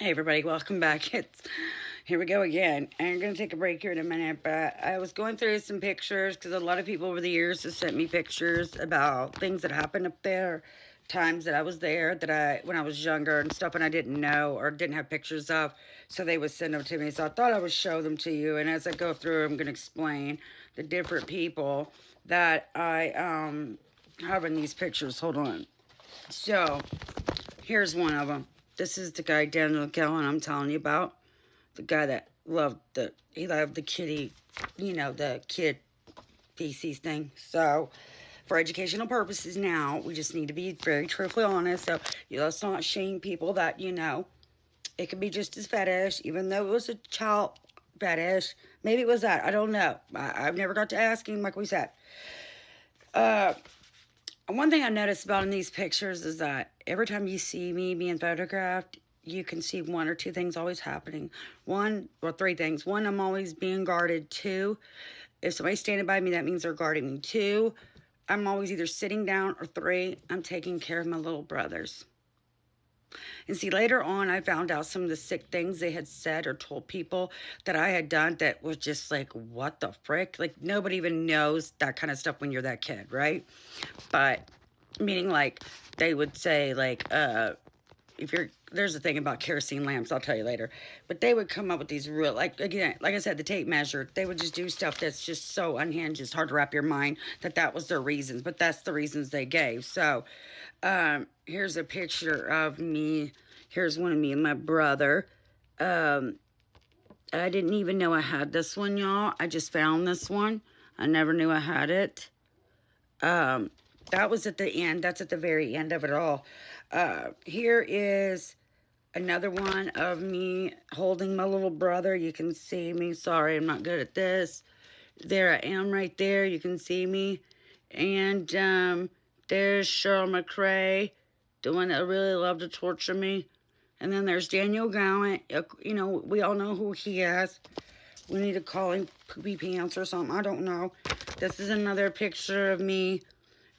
Hey everybody, welcome back. Here we go again. I'm going to take a break here in a minute, but I was going through some pictures because a lot of people over the years have sent me pictures about things that happened up there, times that I was there, when I was younger and stuff and I didn't know or didn't have pictures of, so they would send them to me. So I thought I would show them to you, and as I go through, I'm going to explain the different people that I have in these pictures. Hold on. So, here's one of them. This is the guy, Daniel Kellen, I'm telling you about. The guy that loved the kitty, the kid feces thing. So, for educational purposes now, we just need to be very truthfully honest. So, let's not shame people that, it could be just as fetish, even though it was a child fetish. Maybe it was that. I don't know. I've never got to ask him, like we said. One thing I noticed about in these pictures is that every time you see me being photographed, you can see one or two things always happening. One or three things. One, I'm always being guarded. Two, if somebody's standing by me, that means they're guarding me. Two, I'm always either sitting down. Or three, I'm taking care of my little brothers. And see, later on, I found out some of the sick things they had said or told people that I had done that was just like, what the frick? Like, nobody even knows that kind of stuff when you're that kid, right? But, meaning, like, they would say, like, there's a thing about kerosene lamps, I'll tell you later. But they would come up with these real, like I said, the tape measure. They would just do stuff that's just so unhinged, it's hard to wrap your mind that was their reasons. But that's the reasons they gave. So, here's a picture of me. Here's one of me and my brother. I didn't even know I had this one, y'all. I just found this one. I never knew I had it. That was at the end. That's at the very end of it all. Here is another one of me holding my little brother. You can see me. Sorry, I'm not good at this. There I am right there. You can see me. And there's Cheryl McRae, the one that really loved to torture me. And then there's Daniel Gallant. We all know who he is. We need to call him Poopy Pants or something. I don't know. This is another picture of me.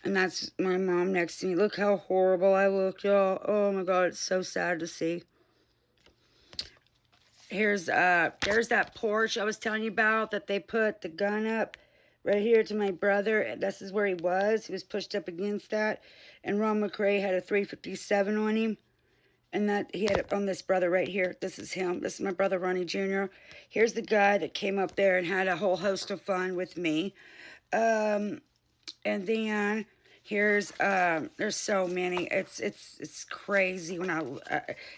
And that's my mom next to me. Look how horrible I look, y'all. Oh my God, it's so sad to see. There's that porch I was telling you about that they put the gun up right here to my brother. This is where he was. He was pushed up against that. And Ron McRae had a .357 on him. And that he had it on this brother right here. This is him. This is my brother, Ronnie Jr. Here's the guy that came up there and had a whole host of fun with me. And then there's so many. It's crazy when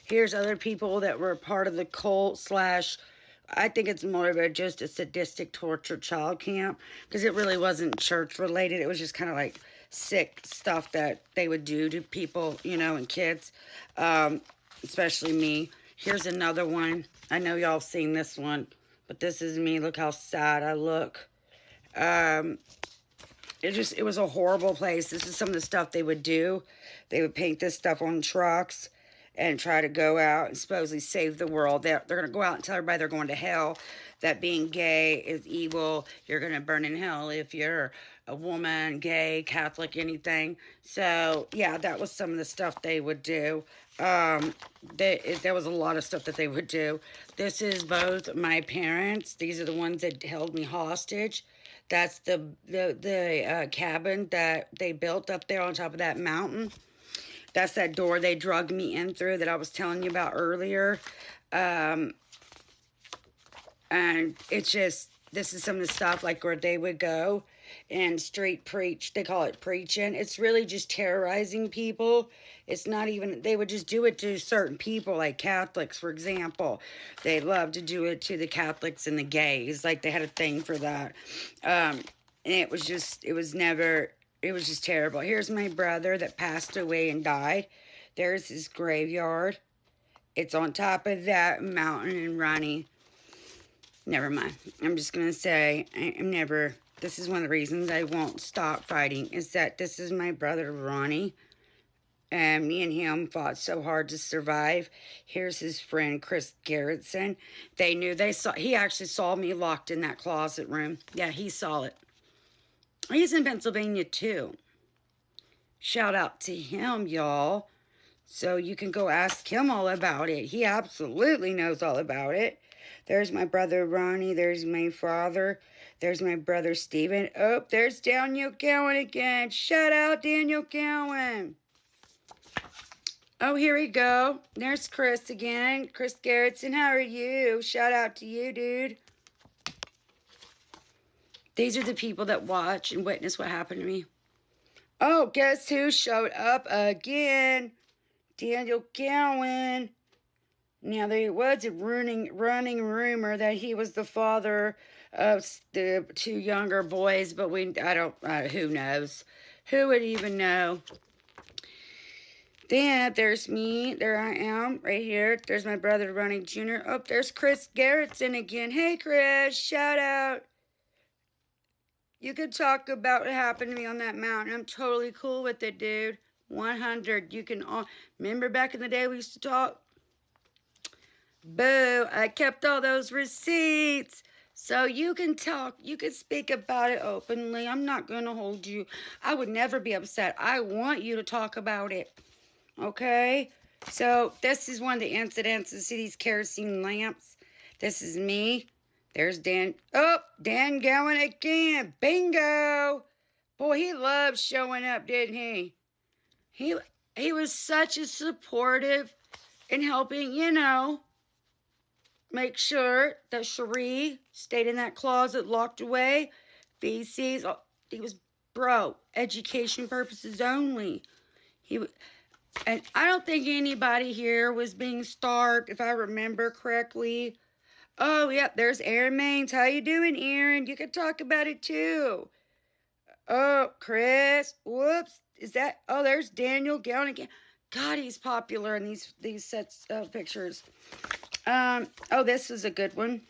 here's other people that were part of the cult / I think it's more of just a sadistic torture child camp, because it really wasn't church related. It was just kind of like sick stuff that they would do to people, and kids, especially me. Here's another one. I know y'all seen this one, but this is me. Look how sad I look. It was a horrible place. This is some of the stuff they would do. They would paint this stuff on trucks and try to go out and supposedly save the world. They're going to go out and tell everybody they're going to hell, that being gay is evil. You're going to burn in hell if you're a woman, gay, Catholic, anything. So, yeah, that was some of the stuff they would do. There was a lot of stuff that they would do. This is both my parents. These are the ones that held me hostage. That's the cabin that they built up there on top of that mountain. That's that door they drugged me in through that I was telling you about earlier. And it's just, this is some of the stuff like where they would go and street preach. They call it preaching. It's really just terrorizing people. It's not even, they would just do it to certain people, like Catholics, for example. They love to do it to the Catholics and the gays. Like they had a thing for that. And it was just terrible. Here's my brother that passed away and died. There's his graveyard. It's on top of that mountain in Ronnie. Never mind. I'm just going to say, this is one of the reasons I won't stop fighting, is that this is my brother, Ronnie. And me and him fought so hard to survive. Here's his friend, Chris Garrettson. He actually saw me locked in that closet room. Yeah, he saw it. He's in Pennsylvania, too. Shout out to him, y'all. So you can go ask him all about it. He absolutely knows all about it. There's my brother Ronnie. There's my father. There's my brother Steven. Oh, there's Daniel Cowan again. Shout out Daniel Cowan. Oh, here we go. There's Chris again. Chris Garrettson, how are you? Shout out to you, dude. These are the people that watch and witness what happened to me. Oh, guess who showed up again? Daniel Cowan. Now, there was a running rumor that he was the father of the two younger boys, but who knows? Who would even know? Then there's me. There I am, right here. There's my brother, Ronnie Jr. Oh, there's Chris Garrettson again. Hey, Chris, shout out. You could talk about what happened to me on that mountain. I'm totally cool with it, dude. 100. You can all remember back in the day we used to talk. Boo, I kept all those receipts. So you can talk, you can speak about it openly. I'm not going to hold you. I would never be upset. I want you to talk about it. Okay? So this is one of the incidents. See these kerosene lamps? This is me. There's Dan. Oh, Dan going again. Bingo. Boy, he loved showing up, didn't he? He was such a supportive in helping, make sure that Cherie stayed in that closet locked away. feces. He was education purposes only. And I don't think anybody here was being starved, if I remember correctly. Oh, yep, there's Aaron Maines. How you doing, Aaron? You can talk about it, too. Oh, Chris. Whoops. Is that... Oh, there's Daniel Gown again. God, he's popular in these sets of pictures. Oh, this is a good one.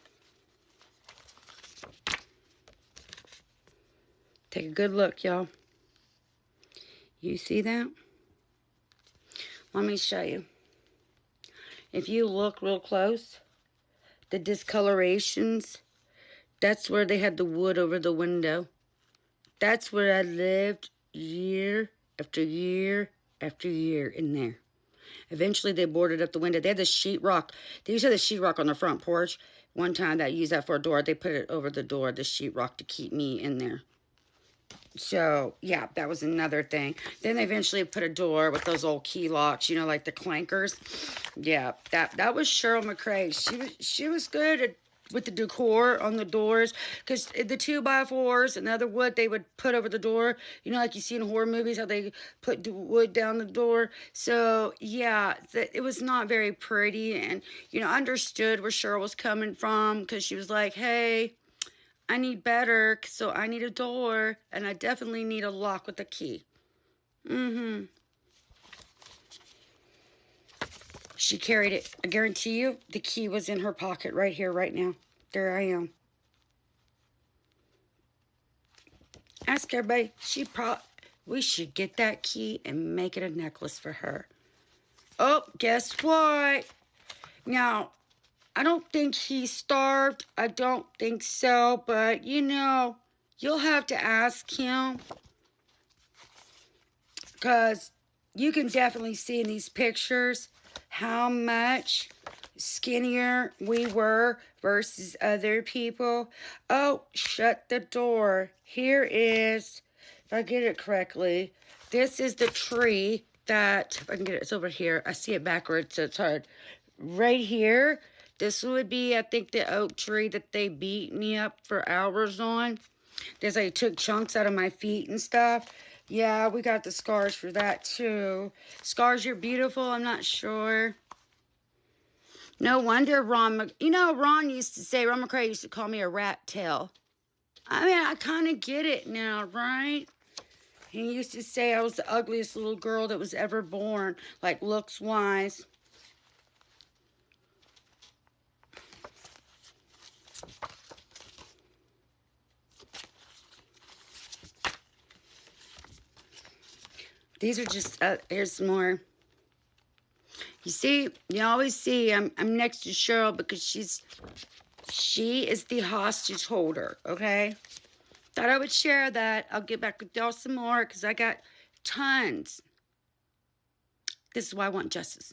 Take a good look, y'all. You see that? Let me show you. If you look real close, the discolorations, that's where they had the wood over the window. That's where I lived year after year after year in there. Eventually, they boarded up the window. They had the sheetrock. They used to have the sheetrock on the front porch. One time, that used that for a door. They put it over the door, the sheetrock, to keep me in there. So, yeah, that was another thing. Then they eventually put a door with those old key locks, like the clankers. Yeah, that was Cheryl McCrae. She was good with the decor on the doors, because the 2x4s and the other wood they would put over the door, like you see in horror movies, how they put wood down the door. So, yeah, it was not very pretty, and, I understood where Cheryl was coming from, because she was like, hey, I need better, so I need a door, and I definitely need a lock with a key. She carried it. I guarantee you, the key was in her pocket right here, right now. There I am. Ask everybody. We should get that key and make it a necklace for her. Oh, guess what? Now, I don't think he starved. I don't think so. But, you'll have to ask him. Because you can definitely see in these pictures how much skinnier we were versus other people. Oh, shut the door. Here is, if I get it correctly, this is the tree that, if I can get it, it's over here. I see it backwards, so it's hard. Right here, this would be, I think, the oak tree that they beat me up for hours on. They took chunks out of my feet and stuff. Yeah, we got the scars for that, too. Scars, you're beautiful, I'm not sure. No wonder Ron used to say, Ron McCrae used to call me a rat tail. I mean, I kind of get it now, right? He used to say I was the ugliest little girl that was ever born, like looks-wise. These are just, here's some more. You see, you always see I'm next to Cheryl because she is the hostage holder, okay? Thought I would share that. I'll get back with y'all some more because I got tons. This is why I want justice.